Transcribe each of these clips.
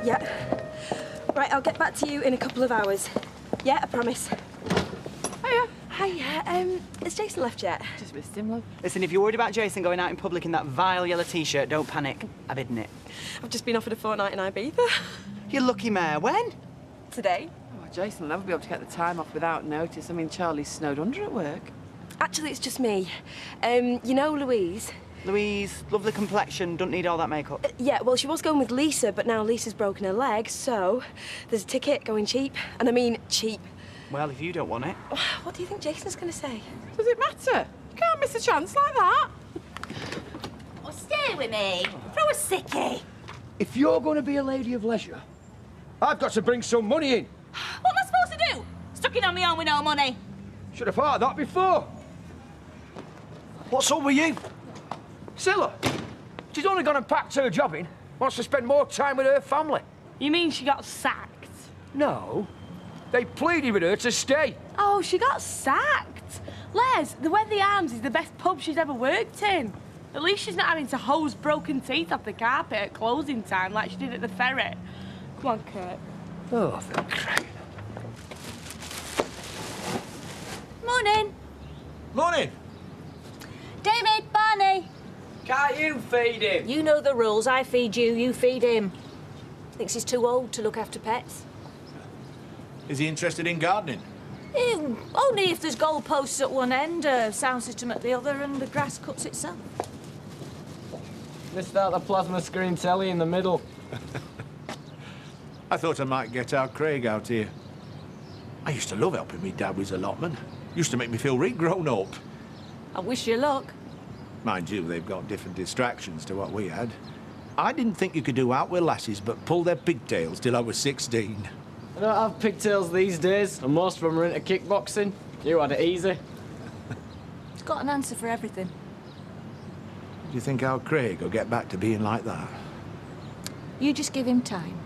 Yeah. Right, I'll get back to you in a couple of hours. Yeah, I promise. Hiya. Hiya, has Jason left yet? Just missed him, love. Listen, if you're worried about Jason going out in public in that vile yellow T-shirt, don't panic. I've hidden it. I've just been offered a fortnight in Ibiza. You lucky mare. When? Today. Oh, Jason will never be able to get the time off without notice. I mean, Charlie's snowed under at work. Actually, it's just me. You know Louise? Louise, lovely complexion, don't need all that makeup. Yeah, well, she was going with Lisa, but now Lisa's broken her leg, so there's a ticket going cheap. And I mean cheap. Well, if you don't want it. What do you think Jason's going to say? Does it matter? You can't miss a chance like that. Oh, stay with me. Throw a sickie. If you're going to be a lady of leisure, I've got to bring some money in. What am I supposed to do? Stuck in on my own with no money. Should have thought of that before. What's up with you? Scylla, she's only gone and packed her job in. Wants to spend more time with her family. You mean she got sacked? No. They pleaded with her to stay. Oh, she got sacked. Les, the Weather Arms is the best pub she's ever worked in. At least she's not having to hose broken teeth off the carpet at closing time like she did at the ferry. Come on, Kurt. Oh, for crying. Morning. Morning. David, Barney. Can't you feed him? You know the rules. I feed you, you feed him. Thinks he's too old to look after pets. Is he interested in gardening? Only if there's goalposts at one end, a sound system at the other, and the grass cuts itself. Missed out the plasma screen telly in the middle. I thought I might get our Craig out here. I used to love helping me dad with his allotment. Used to make me feel really grown up. I wish you luck. Mind you, they've got different distractions to what we had. I didn't think you could do out with lasses but pull their pigtails till I was 16. I don't have pigtails these days, and most of them are into kickboxing. You had it easy. He's got an answer for everything. Do you think our Craig will get back to being like that? You just give him time.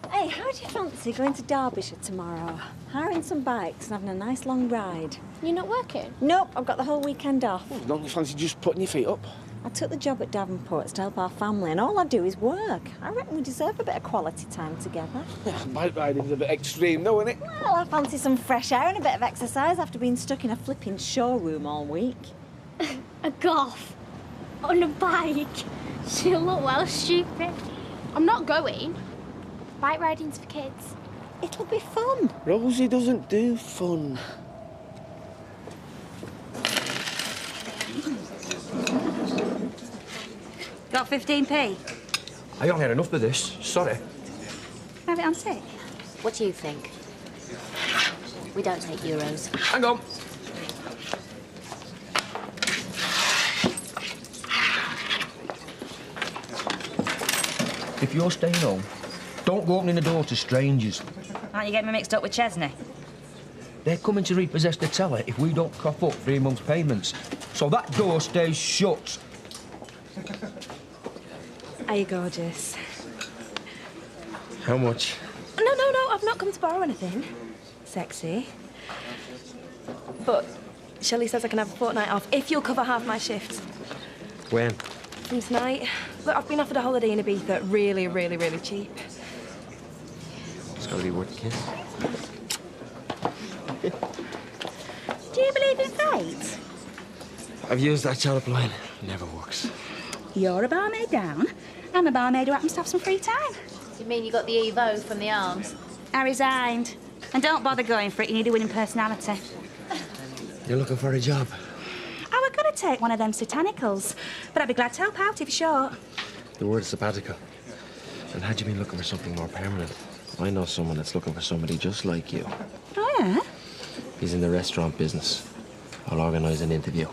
Hey, how do you fancy going to Derbyshire tomorrow? Hiring some bikes and having a nice long ride. You're not working? Nope, I've got the whole weekend off. Don't you fancy just putting your feet up? I took the job at Davenport's to help our family, and all I do is work. I reckon we deserve a bit of quality time together. Bike riding's a bit extreme, though, isn't it? Well, I fancy some fresh air and a bit of exercise after being stuck in a flipping showroom all week. A golf? On a bike? She'll look well stupid. I'm not going. Bike riding's for kids. It'll be fun. Rosie doesn't do fun. Got 15p? I only had enough of this. Sorry. Have it on tick. What do you think? We don't take euros. Hang on. If you're staying home, don't go opening the door to strangers. Aren't you getting me mixed up with Chesney? They're coming to repossess the teller if we don't cough up 3 months' payments. So that door stays shut. Are you gorgeous? How much? No, I've not come to borrow anything. Sexy. But Shelley says I can have a fortnight off if you'll cover half my shifts. When? From tonight. Look, I've been offered a holiday in Ibiza, really, really, really cheap. It's got to be worth a kiss. Do you believe in fate? I've used that chalice line. Never works. You're a barmaid down. I'm a barmaid who happens to have some free time. You mean you got the Evo from the Arms? I resigned. And don't bother going for it, you need a winning personality. You're looking for a job? I was going to take one of them satanicals, but I'd be glad to help out if you're short. The word sabbatical. And had you been looking for something more permanent? I know someone that's looking for somebody just like you. Oh, yeah? He's in the restaurant business. I'll organise an interview.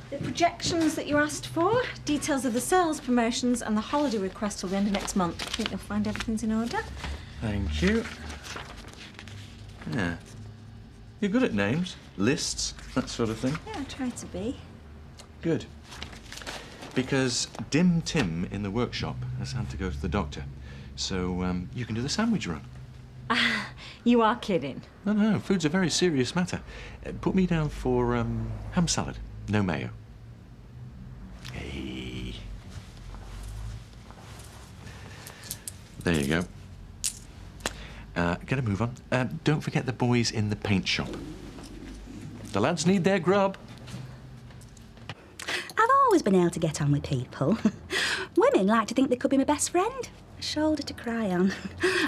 The projections that you asked for, details of the sales promotions, and the holiday request till the end of next month. I think you'll find everything's in order. Thank you. Yeah. You're good at names, lists, that sort of thing. Yeah, I try to be. Good. Because Dim Tim in the workshop has had to go to the doctor. So, you can do the sandwich run. You are kidding. No, no, food's a very serious matter. Put me down for ham salad, no mayo. Hey. There you go. Get a move on. Don't forget the boys in the paint shop. The lads need their grub. I've always been able to get on with people. Women like to think they could be my best friend. A shoulder to cry on.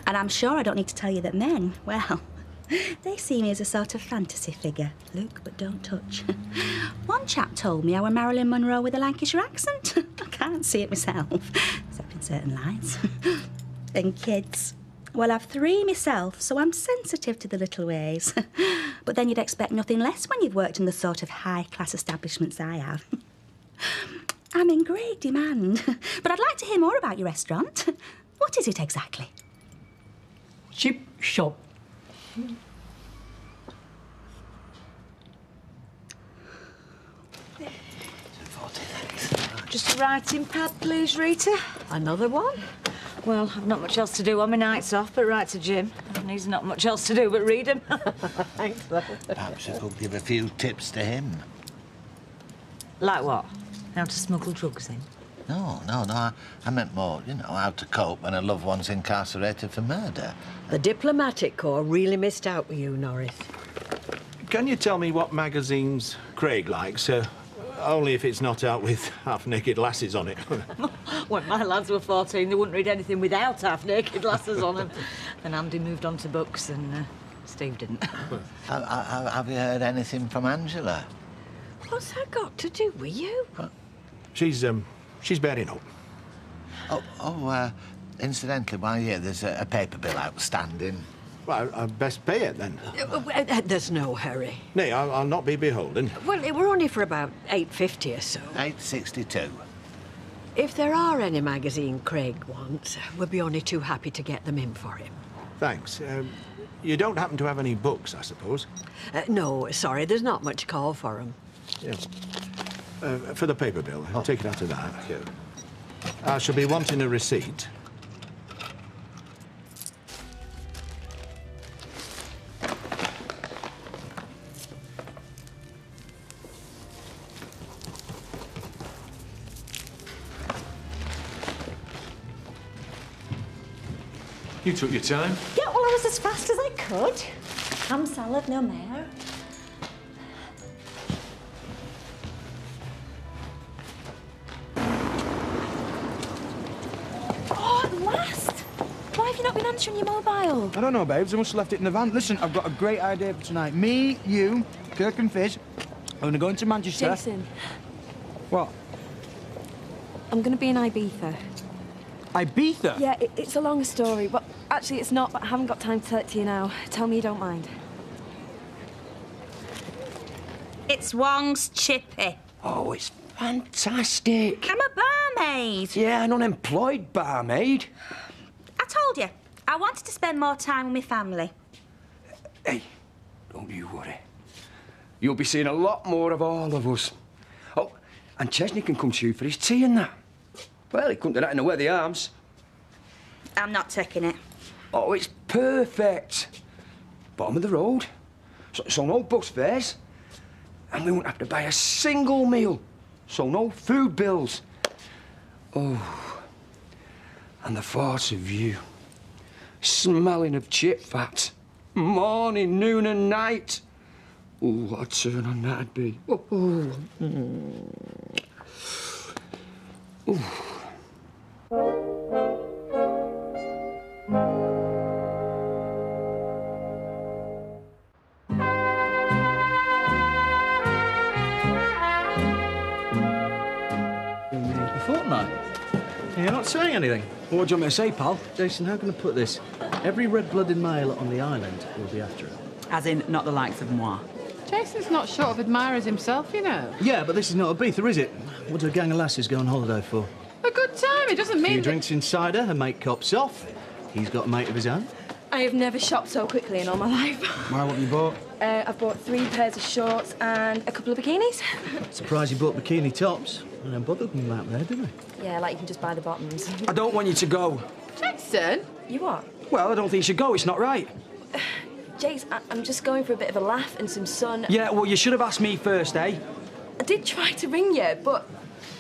And I'm sure I don't need to tell you that men, well, they see me as a sort of fantasy figure. Look, but don't touch. One chap told me I were Marilyn Monroe with a Lancashire accent. I can't see it myself, except in certain lights. And kids. Well, I've 3 myself, so I'm sensitive to the little ways. But then you'd expect nothing less when you've worked in the sort of high-class establishments I have. I'm in great demand. But I'd like to hear more about your restaurant. What is it exactly? Chip shop. Just a writing pad, please, Rita. Another one? Well, I've not much else to do on my nights off but write to Jim. And he's not much else to do but read him. Thanks, though. Perhaps you could give a few tips to him. Like what? How to smuggle drugs in? No. I meant more, you know, how to cope when a loved one's incarcerated for murder. The diplomatic corps really missed out with you, Norris. Can you tell me what magazines Craig likes? Only if it's not out with half-naked lasses on it. When my lads were 14, they wouldn't read anything without half-naked lasses on them. Then Andy moved on to books and Steve didn't. Have you heard anything from Angela? What's that got to do with you? She's bearing up. Incidentally, while you're here, there's a paper bill outstanding. Well, I'd best pay it, then. There's no hurry. Nay, I'll not be beholden. Well, it were only for about £8.50 or so. £8.62. If there are any magazine Craig wants, we'll be only too happy to get them in for him. Thanks. You don't happen to have any books, I suppose? No, sorry, there's not much call for them. Yeah. For the paper bill, take it out of that. Yeah. I shall be wanting a receipt. You took your time. Yeah, well, I was as fast as I could. Ham salad, no mayo. Oh, at last! Why have you not been answering your mobile? I don't know, babes. I must have left it in the van. Listen, I've got a great idea for tonight. Me, you, Kirk and Fizz are going to go into Manchester. Jason. What? I'm going to be in Ibiza. Ibiza? Yeah, it's a long story. Well, actually, it's not, but I haven't got time to tell it to you now. Tell me you don't mind. It's Wong's Chippy. Oh, it's fantastic. I'm a barmaid. Yeah, an unemployed barmaid. I told you, I wanted to spend more time with my family. Hey, don't you worry. You'll be seeing a lot more of all of us. Oh, and Chesney can come to you for his tea and that. Well, he couldn't do that in the weather arms. I'm not taking it. Oh, it's perfect. Bottom of the road. So no bus fares. And we won't have to buy a single meal. So no food bills. Oh. And the thought of you. Smelling of chip fat. Morning, noon and night. Oh, what a turn on that'd be. Oh. Oh. Fortnight. You're not saying anything. What do you want me to say, pal? Jason, how can I put this? Every red-blooded male on the island will be after her. As in, not the likes of moi. Jason's not short of admirers himself, you know. Yeah, but this is not Ibiza, is it? What do a gang of lasses go on holiday for? A good time, it doesn't A mean... few drinks in cider, a mate cops off. He's got a mate of his own. I have never shopped so quickly in all my life. Why, what have you bought? I've bought 3 pairs of shorts and a couple of bikinis. Surprised you bought bikini tops. I don't bother them out there, do they? Yeah, like you can just buy the bottoms. I don't want you to go. Jason? You what? Well, I don't think you should go. It's not right. Jace, I'm just going for a bit of a laugh and some sun. Yeah, well, you should have asked me first, eh? I did try to ring you, but...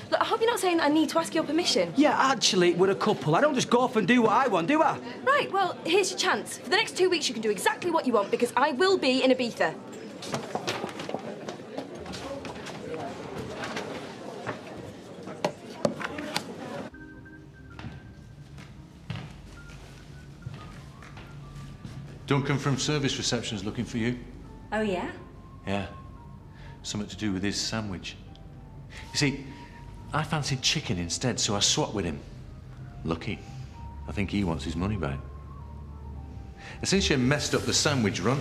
Look, I hope you're not saying that I need to ask your permission. Yeah, actually, we're a couple. I don't just go off and do what I want, do I? Right, well, here's your chance. For the next 2 weeks, you can do exactly what you want, because I will be in Ibiza. Duncan from service reception is looking for you. Oh, yeah? Yeah. Something to do with his sandwich. You see, I fancied chicken instead, so I swapped with him. Lucky. I think he wants his money back. And since you messed up the sandwich run,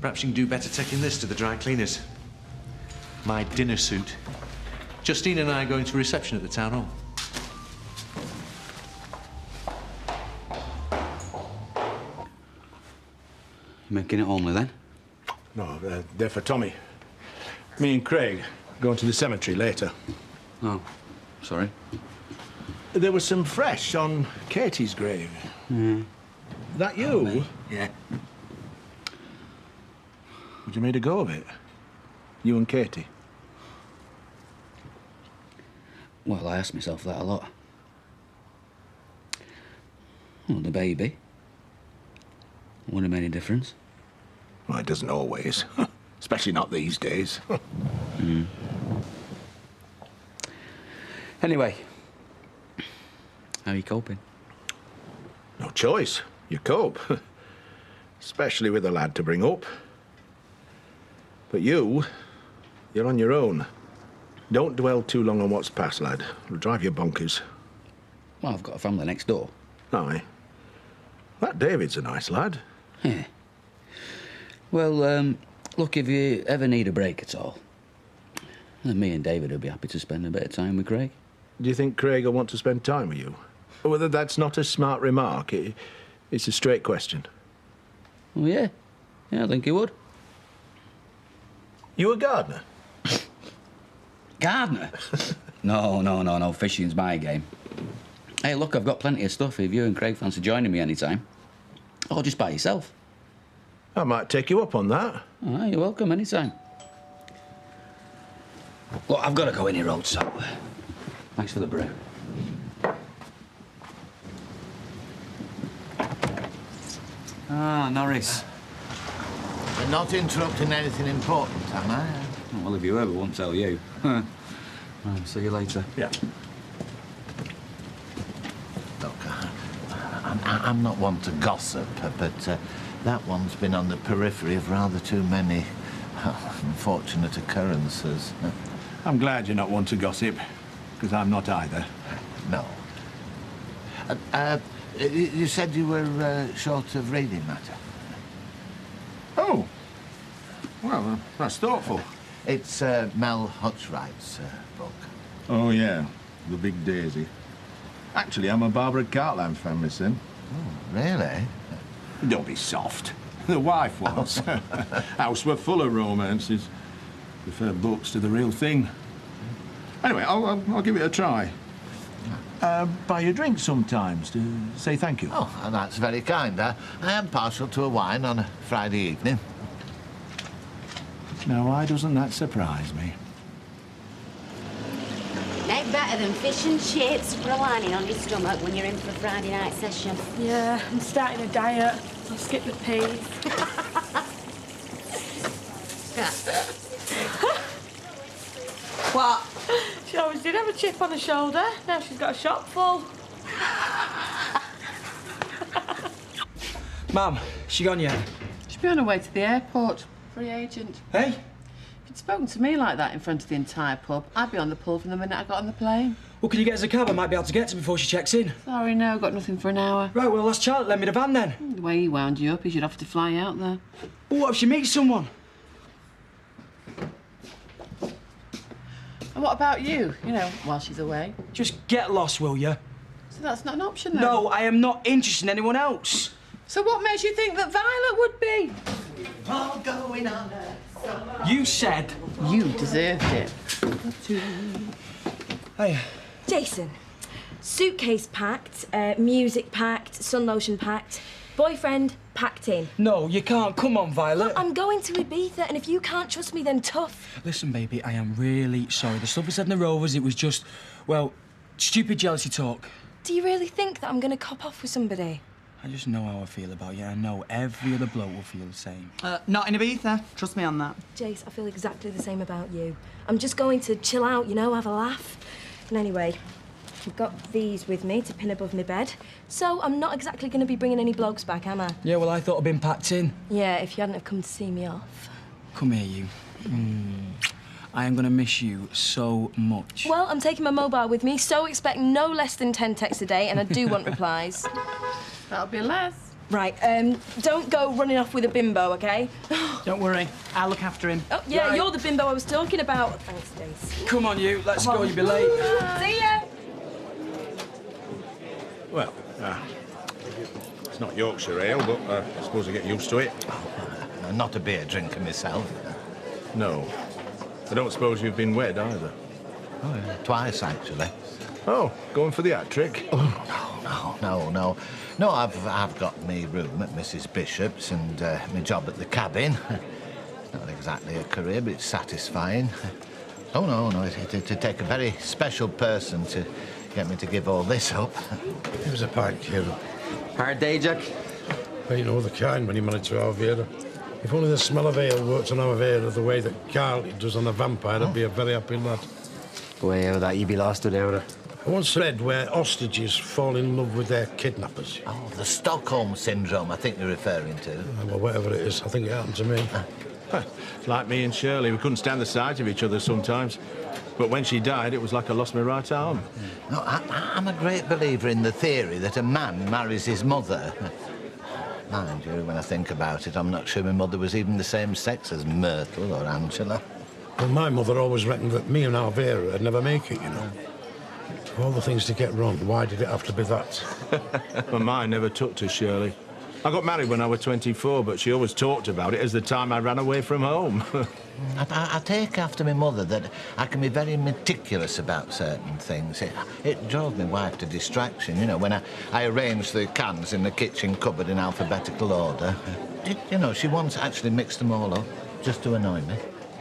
perhaps you can do better taking this to the dry cleaners. My dinner suit. Justine and I are going to a reception at the town hall. You making it homely, then? No, they're for Tommy. Me and Craig going to the cemetery later. Oh, sorry. There was some fresh on Katie's grave. That you? Oh, yeah. Would you made a go of it? You and Katie? Well, I ask myself that a lot. Well, the baby. Wouldn't have made any difference. Well, it doesn't always. Especially not these days. Anyway, how are you coping? No choice. You cope. Especially with a lad to bring up. But you're on your own. Don't dwell too long on what's past, lad. It'll drive you bonkers. Well, I've got a family next door. Aye. That David's a nice lad. Yeah. Well, look, if you ever need a break at all, then me and David will be happy to spend a bit of time with Craig. Do you think Craig will want to spend time with you? Well, that's not a smart remark. It's a straight question. Well, yeah. Yeah, I think he would. You a gardener? Gardener? No. Fishing's my game. Hey, look, I've got plenty of stuff if you and Craig fancy joining me anytime. Or just by yourself. I might take you up on that. Oh, you're welcome anytime. Look, I've got to go any road, so... Thanks for the brew. Ah, Norris. You're not interrupting anything important, am I? Oh, well, if you ever won't tell you. Right, see you later. Yeah. Look, I'm not one to gossip, but that one's been on the periphery of rather too many unfortunate occurrences. I'm glad you're not one to gossip, because I'm not either. No. You said you were short of reading matter. Oh. Well, that's thoughtful. It's Mel Hutchwright's book. Oh, yeah. The Big Daisy. Actually, I'm a Barbara Cartland fan, Miss Sim. Oh, really? Don't be soft. The wife was. House were full of romances. Prefer books to the real thing. Anyway, I'll give it a try. Buy you a drink sometimes to say thank you. Oh, that's very kind. I am partial to a wine on a Friday evening. Now, why doesn't that surprise me? No better than fish and chips for a lining on your stomach when you're in for a Friday night session. Yeah, I'm starting a diet. I'll skip the peas. What? She always did have a chip on her shoulder. Now she's got a shop full. Mum, she gone yet? She'll be on her way to the airport. Free agent. Hey? If you'd spoken to me like that in front of the entire pub, I'd be on the pull from the minute I got on the plane. Well, can you get us a cab? I might be able to get to before she checks in. Sorry, no, got nothing for an hour. Right, well, ask Charlotte, lend me the van then. The way he wound you up, he should have to fly out there. Well, what if she meets someone? And what about you, you know, while she's away? Just get lost, will you? So that's not an option, then? No, I am not interested in anyone else. So what makes you think that Violet would be? All going on. You said... You deserved it. Hey. Jason, suitcase packed, music packed, sun lotion packed. Boyfriend, packed in. No, you can't. Come on, Violet. I'm going to Ibiza, and if you can't trust me, then tough. Listen, baby, I am really sorry. The stuff I said in the Rovers, it was just, well, stupid jealousy talk. Do you really think that I'm going to cop off with somebody? I just know how I feel about you. I know every other bloke will feel the same. Not in Ibiza. Trust me on that. Jace, I feel exactly the same about you. I'm just going to chill out, you know, have a laugh. And anyway, I've got these with me to pin above my bed, so I'm not exactly going to be bringing any blokes back, am I? Yeah, well, I thought I'd been packed in. Yeah, if you hadn't have come to see me off. Come here, you. I am going to miss you so much. Well, I'm taking my mobile with me, so expect no less than 10 texts a day, and I do want replies. That'll be less. Right, don't go running off with a bimbo, OK? Don't worry, I'll look after him. Oh, yeah, Right. You're the bimbo I was talking about. Thanks, Dace. Come on, you. Let's go. You'll be late. See ya! Well, it's not Yorkshire ale, but I suppose I get used to it. Not a beer drinker myself. No. I don't suppose you've been wed either. Oh, yeah. Twice, actually. Oh, going for the hat trick? Oh, no. No, I've got me room at Mrs. Bishop's and my job at the cabin. Not exactly a career, but it's satisfying. Oh, no, it'd take a very special person to get me to give all this up. It was a pint, Kieran. Hard day, Jack? Well, you know the kind when you manage to have Vera. If only the smell of ale worked on our Vera the way that Carly does on a vampire, I'd be a very happy lad. Well, that you be lost to there. I once read where hostages fall in love with their kidnappers. Oh, the Stockholm Syndrome, I think you're referring to. Well, whatever it is, I think it happened to me. It's like me and Shirley. We couldn't stand the sight of each other sometimes. But when she died, it was like I lost my right arm. No, I'm a great believer in the theory that a man marries his mother. Mind you, when I think about it, I'm not sure my mother was even the same sex as Myrtle or Angela. Well, my mother always reckoned that me and Alvera would never make it, you know. Of all the things to get wrong, why did it have to be that? Well, mine never took to Shirley. I got married when I was 24, but she always talked about it as the time I ran away from home. I take after my mother that I can be very meticulous about certain things. It drove my wife to distraction, you know, when I arranged the cans in the kitchen cupboard in alphabetical order. You know, she once actually mixed them all up, just to annoy me.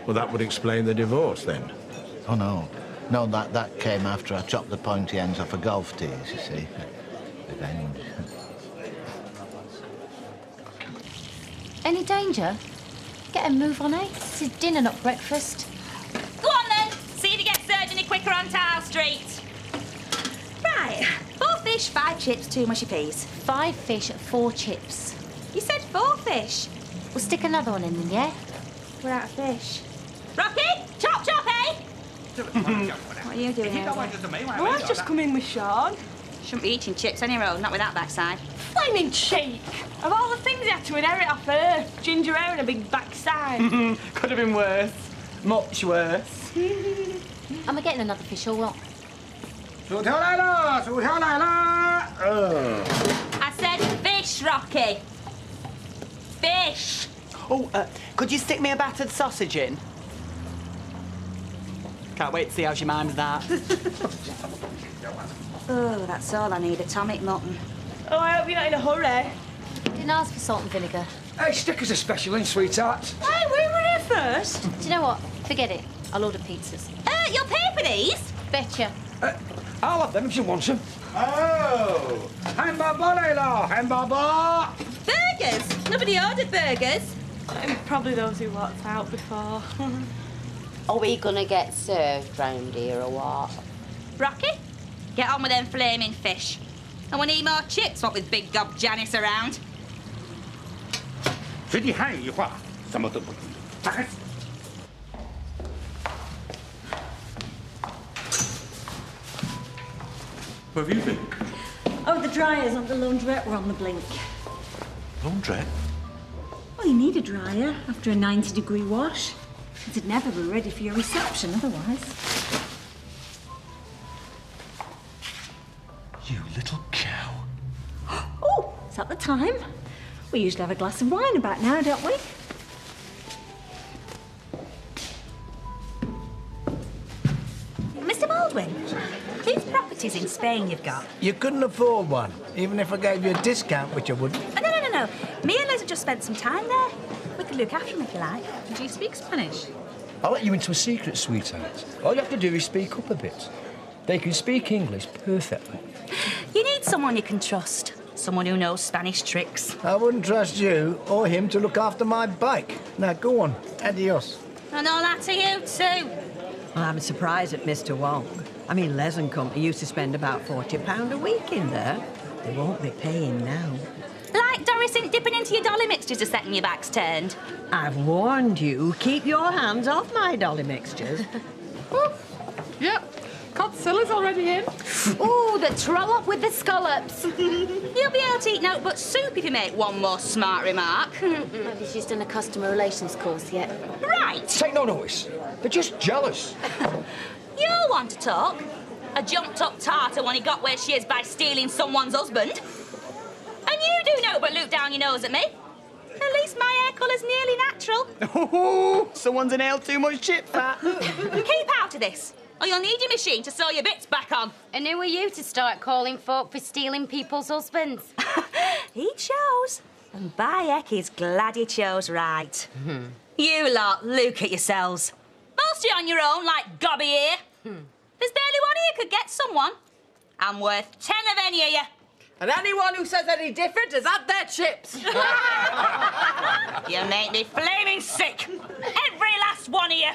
Well, that would explain the divorce, then. Oh, no. No, that came after I chopped the pointy ends off a golf tees, you see. Revenge. Any danger? Get a move on, eh? This is dinner, not breakfast. Go on then. See if you get served any quicker on Tile Street. Right. 4 fish, 5 chips, 2 mushy peas. 5 fish, 4 chips. You said 4 fish. We'll stick another one in then, yeah? We're out of fish. Rocky, chop, eh? What are you doing here? Oh, I've just come in with Sean. Shouldn't be eating chips any road, not with that backside. Flaming cheek! Of all the things he had to inherit off her, ginger hair and a big backside. Could have been worse. Much worse. Am I getting another fish or what? I said fish, Rocky. Fish. Oh, could you stick me a battered sausage in? Can't wait to see how she mimes that. Oh, that's all I need, a tonic mutton. Oh, I hope you're not in a hurry. Didn't ask for salt and vinegar. Hey, stick us a special in, sweetheart. Hey, we were here first. Do you know what? Forget it. I'll order pizzas. You'll pay for these? Betcha. I'll have them if you want them. Oh! Hamburger, Leila! Hamburger! Burgers? Nobody ordered burgers. Probably those who walked out before. Are we gonna get served round here or what? Rocky, get on with them flaming fish. And we need more chips, what with big gob Janice around. 随地喊一句话，什么都不听。打开。 Where have you been? Oh, the dryers on the laundrette were on the blink. Laundrette? Well, you need a dryer after a 90-degree wash. It'd never be ready for your reception otherwise. You little cow. Oh, is that the time? We usually have a glass of wine about now, don't we? Mr. Baldwin, these properties in Spain you've got. You couldn't afford one, even if I gave you a discount, which I wouldn't. no. Me and Liz have just spent some time there. We could look after him if you like. Do you speak Spanish? I'll let you into a secret, sweetheart. All you have to do is speak up a bit. They can speak English perfectly. You need someone you can trust. Someone who knows Spanish tricks. I wouldn't trust you or him to look after my bike. Now, go on. Adios. And all that to you, too. Well, I'm surprised at Mr. Wong. I mean, Les and Company used to spend about £40 a week in there. They won't be paying now. Like Doris ain't dipping into your dolly mixtures a second your back's turned. I've warned you, keep your hands off my dolly mixtures. Yep. Codsilla's already in. Ooh, the trollop with the scallops. You'll be able to eat nothing but soup if you make one more smart remark. Maybe she's done a customer relations course yet. Right. Take no notice. They're just jealous. You want to talk? A jumped-up tartar when he got where she is by stealing someone's husband. And you do know but look down your nose at me. At least my hair colour's nearly natural. Oh, someone's inhaled too much chip fat. Keep out of this, or you'll need your machine to sew your bits back on. And who are you to start calling folk for stealing people's husbands? He chose. And by heck, he's glad he chose right. You lot, look at yourselves. Mostly on your own, like Gobby here. There's barely one of you could get someone. I'm worth 10 of any of you. And anyone who says any different has had their chips. You make me flaming sick. Every last one of you.